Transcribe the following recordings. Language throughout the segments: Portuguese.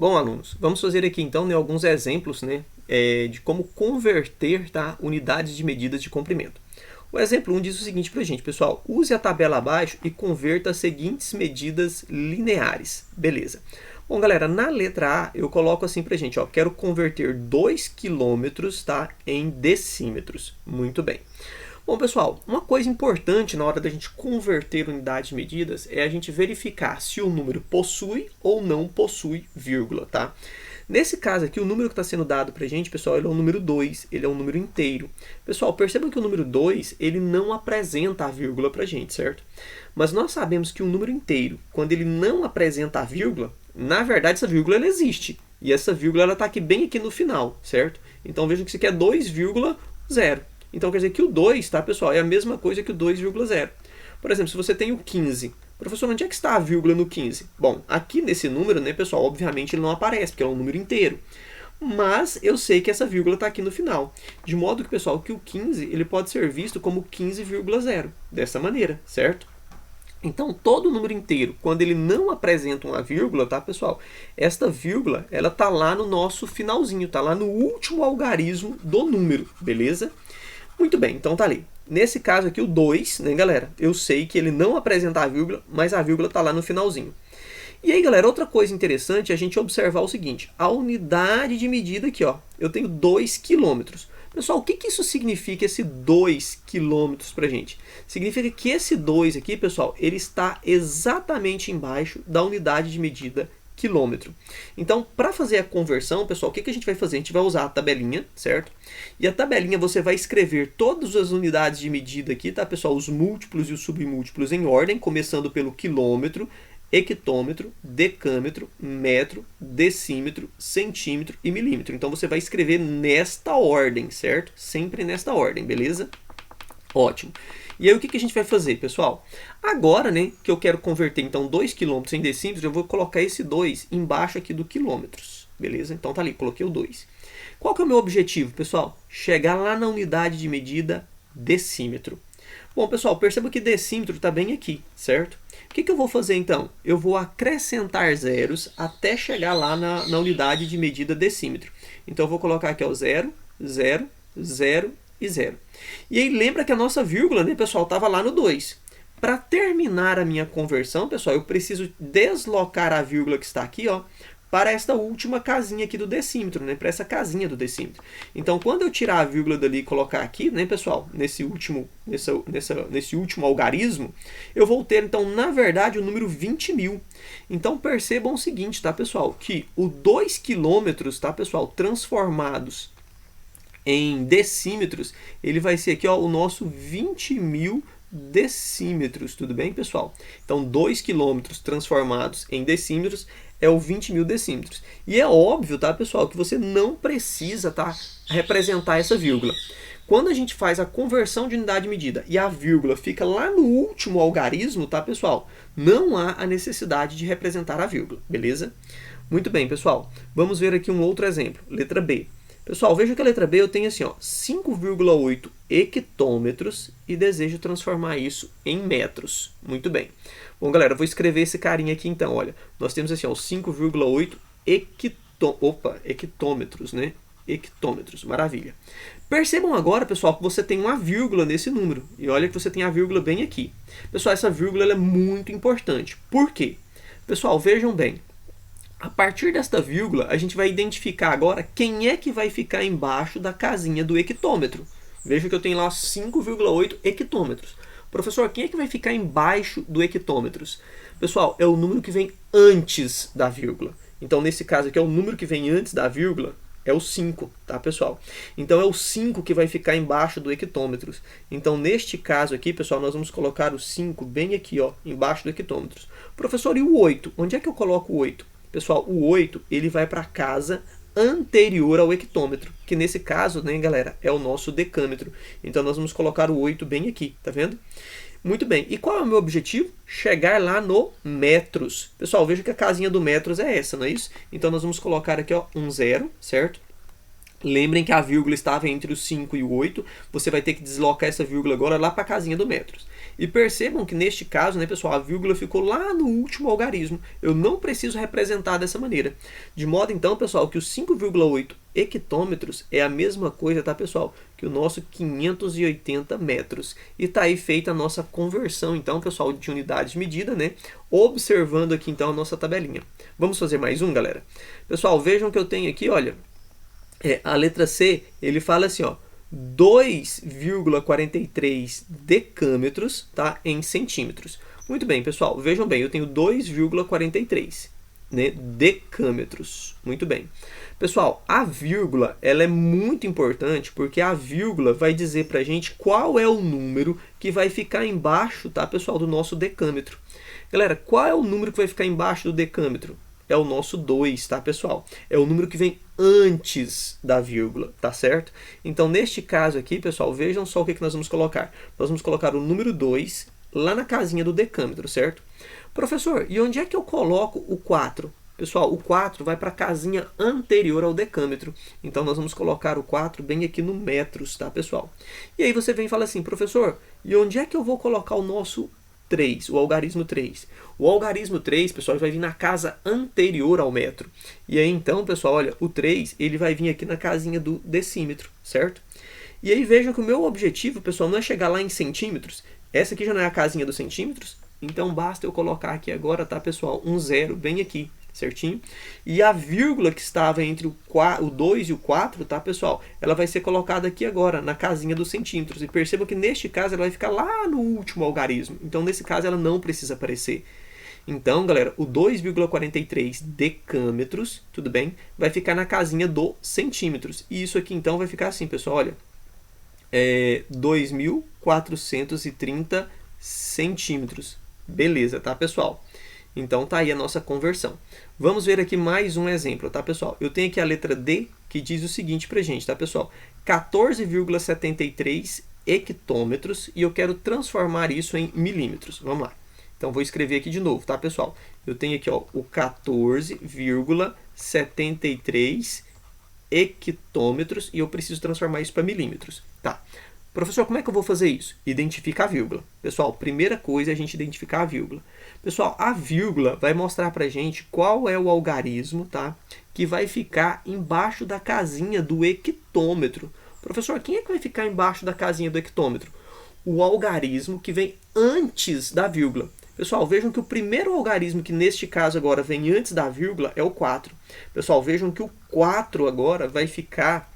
Bom, alunos, vamos fazer aqui então, né, alguns exemplos, né, de como converter, tá, unidades de medidas de comprimento. O exemplo 1 diz o seguinte para a gente, pessoal: use a tabela abaixo e converta as seguintes medidas lineares. Beleza. Bom, galera, na letra A eu coloco assim para a gente, ó, quero converter 2 quilômetros, tá, em decímetros. Muito bem. Bom, pessoal, uma coisa importante na hora da gente converter unidades de medidas é a gente verificar se o número possui ou não possui vírgula, tá? Nesse caso aqui, o número que está sendo dado para a gente, pessoal, ele é o número 2, ele é um número inteiro. Pessoal, percebam que o número 2, ele não apresenta a vírgula para a gente, certo? Mas nós sabemos que um número inteiro, quando ele não apresenta a vírgula, na verdade essa vírgula ela existe. E essa vírgula ela está aqui bem aqui no final, certo? Então vejam que isso aqui é 2,0. Então quer dizer que o 2, tá, pessoal, é a mesma coisa que o 2,0. Por exemplo, se você tem o 15, professor, onde é que está a vírgula no 15? Bom, aqui nesse número, né, pessoal, obviamente ele não aparece, porque é um número inteiro. Mas eu sei que essa vírgula está aqui no final. De modo que, pessoal, que o 15 ele pode ser visto como 15,0, dessa maneira, certo? Então, todo número inteiro, quando ele não apresenta uma vírgula, tá, pessoal? Esta vírgula, ela tá lá no nosso finalzinho, tá lá no último algarismo do número, beleza? Muito bem, então tá ali. Nesse caso aqui, o 2, né, galera? Eu sei que ele não apresenta a vírgula, mas a vírgula tá lá no finalzinho. E aí, galera, outra coisa interessante é a gente observar o seguinte. A unidade de medida aqui, ó. Eu tenho 2 quilômetros. Pessoal, o que que isso significa, esse 2 quilômetros pra gente? Significa que esse 2 aqui, pessoal, ele está exatamente embaixo da unidade de medida quilômetro. Então, para fazer a conversão, pessoal, o que a gente vai fazer? A gente vai usar a tabelinha, certo? E a tabelinha você vai escrever todas as unidades de medida aqui, tá, pessoal? Os múltiplos e os submúltiplos em ordem, começando pelo quilômetro, hectômetro, decâmetro, metro, decímetro, centímetro e milímetro. Então, você vai escrever nesta ordem, certo? Sempre nesta ordem, beleza? Ótimo. E aí o que a gente vai fazer, pessoal? Agora, né, que eu quero converter então 2 km em decímetros, eu vou colocar esse 2 embaixo aqui do quilômetros, beleza? Então tá ali, coloquei o 2. Qual que é o meu objetivo, pessoal? Chegar lá na unidade de medida decímetro. Bom, pessoal, perceba que decímetro está bem aqui, certo? O que eu vou fazer então? Eu vou acrescentar zeros até chegar lá na unidade de medida decímetro. Então eu vou colocar aqui o 0, 0, 0 e 0. E aí lembra que a nossa vírgula, né, pessoal, estava lá no 2. Para terminar a minha conversão, pessoal, eu preciso deslocar a vírgula que está aqui, ó, para esta última casinha aqui do decímetro, né, para essa casinha do decímetro. Então, quando eu tirar a vírgula dali e colocar aqui, né, pessoal, nesse último algarismo, eu vou ter, então, na verdade, o número 20.000. Então, percebam o seguinte, tá, pessoal, que o 2 quilômetros, tá, pessoal, transformados em decímetros, ele vai ser aqui, ó, o nosso 20.000 decímetros, tudo bem, pessoal? Então, 2 quilômetros transformados em decímetros é o 20.000 decímetros. E é óbvio, tá, pessoal, que você não precisa, tá, representar essa vírgula. Quando a gente faz a conversão de unidade de medida e a vírgula fica lá no último algarismo, tá, pessoal? Não há a necessidade de representar a vírgula, beleza? Muito bem, pessoal. Vamos ver aqui um outro exemplo. Letra B. Pessoal, veja que a letra B eu tenho assim, ó, 5,8 hectômetros e desejo transformar isso em metros. Muito bem. Bom, galera, eu vou escrever esse carinha aqui então, olha. Nós temos assim, ó, 5,8 hectômetros, né? Hectômetros, maravilha. Percebam agora, pessoal, que você tem uma vírgula nesse número. E olha que você tem a vírgula bem aqui. Pessoal, essa vírgula ela é muito importante. Por quê? Pessoal, vejam bem. A partir desta vírgula, a gente vai identificar agora quem é que vai ficar embaixo da casinha do hectômetro. Veja que eu tenho lá 5,8 hectômetros. Professor, quem é que vai ficar embaixo do hectômetros? Pessoal, é o número que vem antes da vírgula. Então, nesse caso aqui, é o número que vem antes da vírgula, é o 5, tá, pessoal? Então, é o 5 que vai ficar embaixo do hectômetros. Então, neste caso aqui, pessoal, nós vamos colocar o 5 bem aqui, ó, embaixo do hectômetros. Professor, e o 8? Onde é que eu coloco o 8? Pessoal, o 8 ele vai para a casa anterior ao hectômetro, que nesse caso, né, galera, é o nosso decâmetro. Então, nós vamos colocar o 8 bem aqui, tá vendo? Muito bem. E qual é o meu objetivo? Chegar lá no metros. Pessoal, veja que a casinha do metros é essa, não é isso? Então, nós vamos colocar aqui, ó, um 0, certo? Lembrem que a vírgula estava entre o 5 e o 8. Você vai ter que deslocar essa vírgula agora lá para a casinha do metros. E percebam que neste caso, né, pessoal, a vírgula ficou lá no último algarismo. Eu não preciso representar dessa maneira. De modo, então, pessoal, que os 5,8 hectômetros é a mesma coisa, tá, pessoal, que o nosso 580 metros. E tá aí feita a nossa conversão, então, pessoal, de unidades de medida, né? Observando aqui, então, a nossa tabelinha. Vamos fazer mais um, galera? Pessoal, vejam que eu tenho aqui, olha, a letra C, ele fala assim, ó, 2,43 decâmetros, tá, em centímetros. Muito bem, pessoal, vejam bem, eu tenho 2,43, né, decâmetros. Muito bem. Pessoal, a vírgula, ela é muito importante porque a vírgula vai dizer pra gente qual é o número que vai ficar embaixo, tá, pessoal, do nosso decâmetro. Galera, qual é o número que vai ficar embaixo do decâmetro? É o nosso 2, tá, pessoal? É o número que vem antes da vírgula, tá certo? Então, neste caso aqui, pessoal, vejam só o que nós vamos colocar. Nós vamos colocar o número 2 lá na casinha do decâmetro, certo? Professor, e onde é que eu coloco o 4? Pessoal, o 4 vai para a casinha anterior ao decâmetro. Então, nós vamos colocar o 4 bem aqui no metros, tá, pessoal? E aí você vem e fala assim, professor, e onde é que eu vou colocar o nosso 3, o algarismo 3? O algarismo 3, pessoal, vai vir na casa anterior ao metro. E aí, então, pessoal, olha, o 3, ele vai vir aqui na casinha do decímetro, certo? E aí, vejam que o meu objetivo, pessoal, não é chegar lá em centímetros. Essa aqui já não é a casinha dos centímetros. Então, basta eu colocar aqui agora, tá, pessoal, um 0 bem aqui, certinho? E a vírgula que estava entre o 2 e o 4, tá, pessoal? Ela vai ser colocada aqui agora, na casinha dos centímetros. E percebam que neste caso ela vai ficar lá no último algarismo. Então, nesse caso, ela não precisa aparecer. Então, galera, o 2,43 decâmetros, tudo bem? Vai ficar na casinha do centímetros. E isso aqui, então, vai ficar assim, pessoal, olha. 2.430 centímetros. Beleza, tá, pessoal? Então, tá aí a nossa conversão. Vamos ver aqui mais um exemplo, tá, pessoal? Eu tenho aqui a letra D, que diz o seguinte pra gente, tá, pessoal? 14,73 hectômetros e eu quero transformar isso em milímetros. Vamos lá. Então, vou escrever aqui de novo, tá, pessoal? Eu tenho aqui, ó, o 14,73 hectômetros e eu preciso transformar isso para milímetros. Tá. Professor, como é que eu vou fazer isso? Identificar a vírgula. Pessoal, primeira coisa é a gente identificar a vírgula. Pessoal, a vírgula vai mostrar pra gente qual é o algarismo, tá, que vai ficar embaixo da casinha do hectômetro. Professor, quem é que vai ficar embaixo da casinha do hectômetro? O algarismo que vem antes da vírgula. Pessoal, vejam que o primeiro algarismo que neste caso agora vem antes da vírgula é o 4. Pessoal, vejam que o 4 agora vai ficar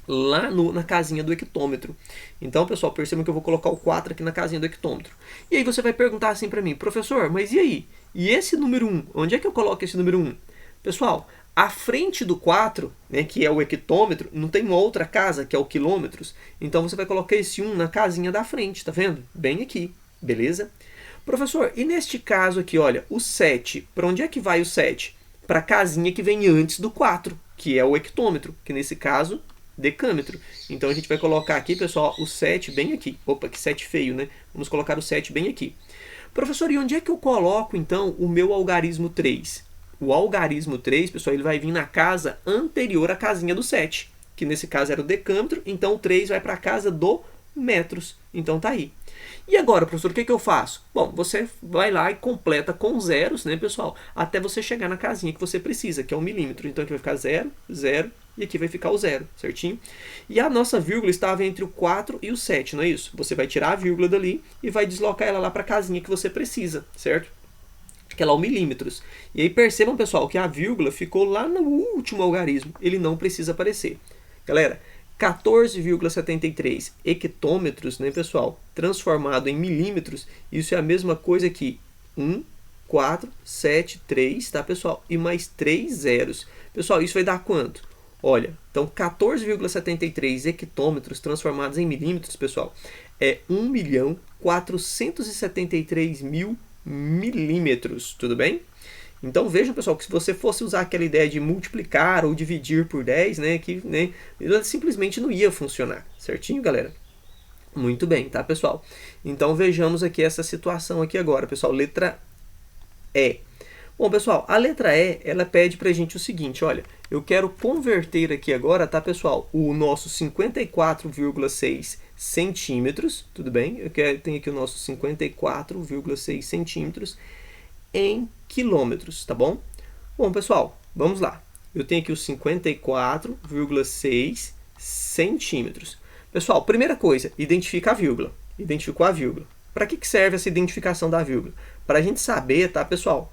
lá na casinha do hectômetro. Então, pessoal, percebam que eu vou colocar o 4 aqui na casinha do hectômetro. E aí você vai perguntar assim para mim, professor, mas e aí? E esse número 1? Onde é que eu coloco esse número 1? Pessoal, à frente do 4, né, que é o hectômetro, não tem uma outra casa, que é o quilômetros. Então, você vai colocar esse 1 na casinha da frente, tá vendo? Bem aqui, beleza? Professor, e neste caso aqui, olha, o 7, para onde é que vai o 7? Para a casinha que vem antes do 4, que é o hectômetro, que nesse caso, decâmetro. Então, a gente vai colocar aqui, pessoal, o 7 bem aqui. Opa, que 7 feio, né? Vamos colocar o 7 bem aqui. Professor, e onde é que eu coloco, então, o meu algarismo 3? O algarismo 3, pessoal, ele vai vir na casa anterior à casinha do 7, que nesse caso era o decâmetro, então o 3 vai para a casa do metros. Então, tá aí. E agora, professor, o que eu faço? Bom, você vai lá e completa com zeros, né, pessoal? Até você chegar na casinha que você precisa, que é o milímetro. Então, aqui vai ficar 0, 0 e aqui vai ficar o 0, certinho? E a nossa vírgula estava entre o 4 e o 7, não é isso? Você vai tirar a vírgula dali e vai deslocar ela lá para a casinha que você precisa, certo? Que é lá o milímetros. E aí percebam, pessoal, que a vírgula ficou lá no último algarismo. Ele não precisa aparecer. Galera, 14,73 hectômetros, né, pessoal? Transformado em milímetros, isso é a mesma coisa que 1, 4, 7, 3, tá, pessoal? E mais 3 zeros. Pessoal, isso vai dar quanto? Olha, então 14,73 hectômetros transformados em milímetros, pessoal, é 1.473.000 milímetros, tudo bem? Então vejam, pessoal, que se você fosse usar aquela ideia de multiplicar ou dividir por 10, né, que, né, simplesmente não ia funcionar, certinho, galera? Muito bem, tá, pessoal? Então vejamos aqui essa situação aqui agora, pessoal, letra E. Bom, pessoal, a letra E, ela pede pra gente o seguinte, olha, eu quero converter aqui agora, tá, pessoal, o nosso 54,6 centímetros, tudo bem? Tenho aqui o nosso 54,6 centímetros em quilômetros, tá bom? Bom, pessoal, vamos lá. Eu tenho aqui os 54,6 centímetros. Pessoal, primeira coisa, identifica a vírgula. Identificou a vírgula. Para que serve essa identificação da vírgula? Para a gente saber, tá, pessoal,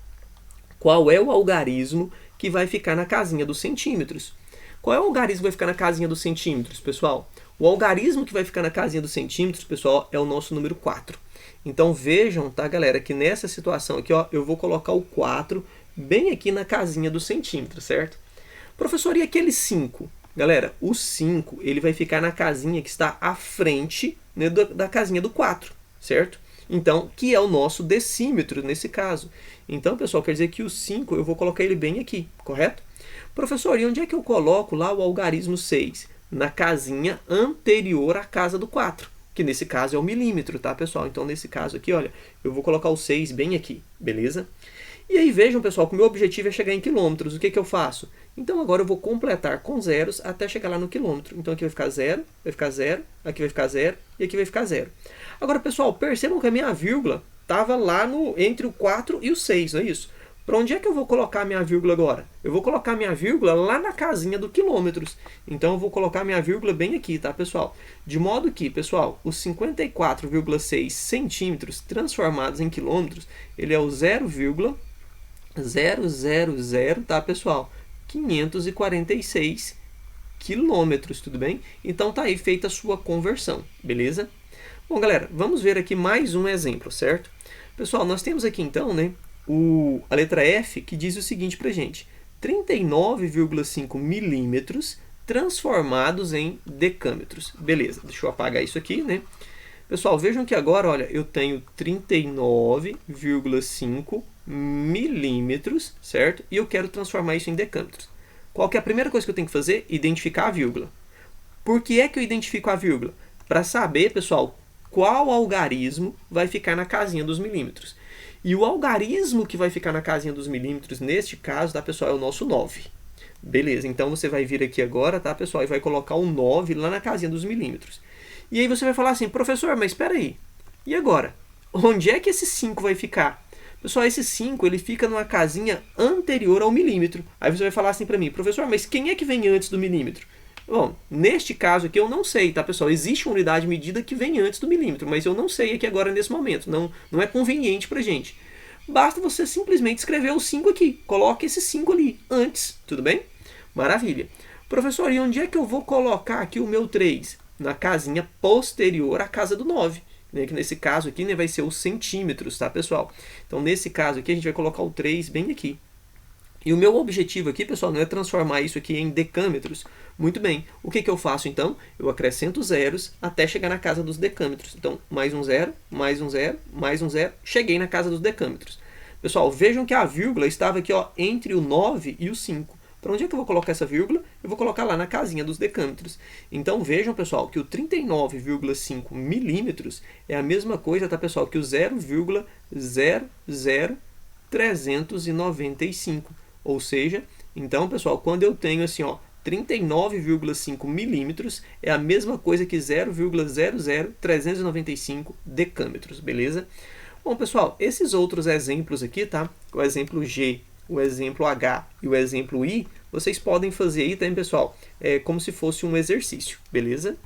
qual é o algarismo que vai ficar na casinha dos centímetros. Qual é o algarismo que vai ficar na casinha dos centímetros, pessoal? O algarismo que vai ficar na casinha dos centímetros, pessoal, é o nosso número 4. Então vejam, tá, galera, que nessa situação aqui, ó, eu vou colocar o 4 bem aqui na casinha dos centímetros, certo? Professor, e aquele 5? Galera, o 5 ele vai ficar na casinha que está à frente, né, da casinha do 4, certo? Então, que é o nosso decímetro nesse caso. Então, pessoal, quer dizer que o 5 eu vou colocar ele bem aqui, correto? Professor, e onde é que eu coloco lá o algarismo 6? Na casinha anterior à casa do 4, que nesse caso é o milímetro, tá, pessoal? Então, nesse caso aqui, olha, eu vou colocar o 6 bem aqui, beleza? E aí vejam, pessoal, que o meu objetivo é chegar em quilômetros. O que eu faço? Então agora eu vou completar com zeros até chegar lá no quilômetro. Então aqui vai ficar 0, vai ficar 0, aqui vai ficar 0 e aqui vai ficar 0. Agora, pessoal, percebam que a minha vírgula estava lá entre o 4 e o 6, não é isso? Para onde é que eu vou colocar a minha vírgula agora? Eu vou colocar a minha vírgula lá na casinha do quilômetros. Então eu vou colocar a minha vírgula bem aqui, tá, pessoal? De modo que, pessoal, os 54,6 centímetros transformados em quilômetros, ele é o 0,000, tá, pessoal? 546 quilômetros, tudo bem? Então tá aí feita a sua conversão, beleza? Bom, galera, vamos ver aqui mais um exemplo, certo? Pessoal, nós temos aqui então, né, a letra F, que diz o seguinte pra gente: 39,5 milímetros transformados em decâmetros. Beleza, deixa eu apagar isso aqui, né? Pessoal, vejam que agora, olha, eu tenho 39,5 milímetros, certo? E eu quero transformar isso em decâmetros. Qual que é a primeira coisa que eu tenho que fazer? Identificar a vírgula. Por que é que eu identifico a vírgula? Para saber, pessoal, qual algarismo vai ficar na casinha dos milímetros. E o algarismo que vai ficar na casinha dos milímetros, neste caso, tá, pessoal, é o nosso 9. Beleza, então você vai vir aqui agora, tá, pessoal, e vai colocar o 9 lá na casinha dos milímetros. E aí você vai falar assim: professor, mas espera aí, e agora? Onde é que esse 5 vai ficar? Pessoal, esse 5 ele fica numa casinha anterior ao milímetro. Aí você vai falar assim para mim: professor, mas quem é que vem antes do milímetro? Bom, neste caso aqui eu não sei, tá, pessoal? Existe uma unidade de medida que vem antes do milímetro, mas eu não sei aqui agora nesse momento. Não é conveniente pra gente. Basta você simplesmente escrever o 5 aqui. Coloque esse 5 ali antes, tudo bem? Maravilha. Professor, e onde é que eu vou colocar aqui o meu 3? Na casinha posterior à casa do 9. Né, que nesse caso aqui, né, vai ser os centímetros, tá, pessoal? Então, nesse caso aqui, a gente vai colocar o 3 bem aqui. E o meu objetivo aqui, pessoal, não é transformar isso aqui em decâmetros. Muito bem. O que eu faço, então? Eu acrescento zeros até chegar na casa dos decâmetros. Então, mais um 0, mais um 0, mais um 0. Cheguei na casa dos decâmetros. Pessoal, vejam que a vírgula estava aqui, ó, entre o 9 e o 5. Para onde é que eu vou colocar essa vírgula? Eu vou colocar lá na casinha dos decâmetros. Então vejam, pessoal, que o 39,5 milímetros é a mesma coisa, tá, pessoal, que o 0,00395. Ou seja, então, pessoal, quando eu tenho assim, ó, 39,5 milímetros é a mesma coisa que 0,00395 decâmetros, beleza? Bom, pessoal, esses outros exemplos aqui, tá? O exemplo G, o exemplo H e o exemplo I, vocês podem fazer aí também, pessoal, como se fosse um exercício, beleza?